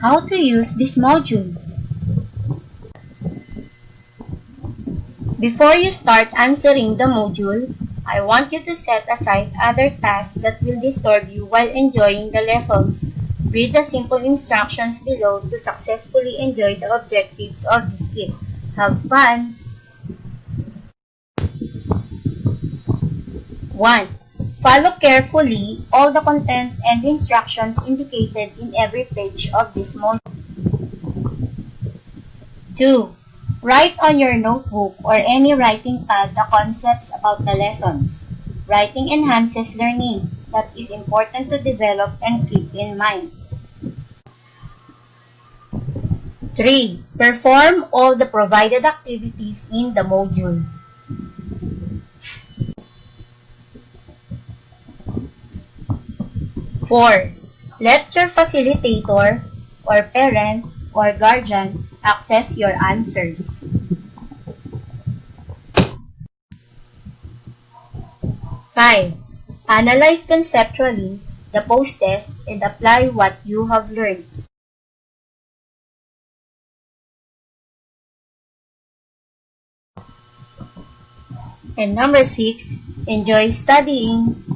How to use this module. Before you start answering the module, I want you to set aside other tasks that will disturb you while enjoying the lessons. Read the simple instructions below to successfully enjoy the objectives of this kit. Have fun! 1. Follow carefully all the contents and instructions indicated in every page of this module. 2. Write on your notebook or any writing pad the concepts about the lessons. Writing enhances learning. That is important to develop and keep in mind. 3. Perform all the provided activities in the module. 4. Let your facilitator or parent or guardian access your answers. 5. Analyze conceptually the post-test and apply what you have learned. And number 6, enjoy studying.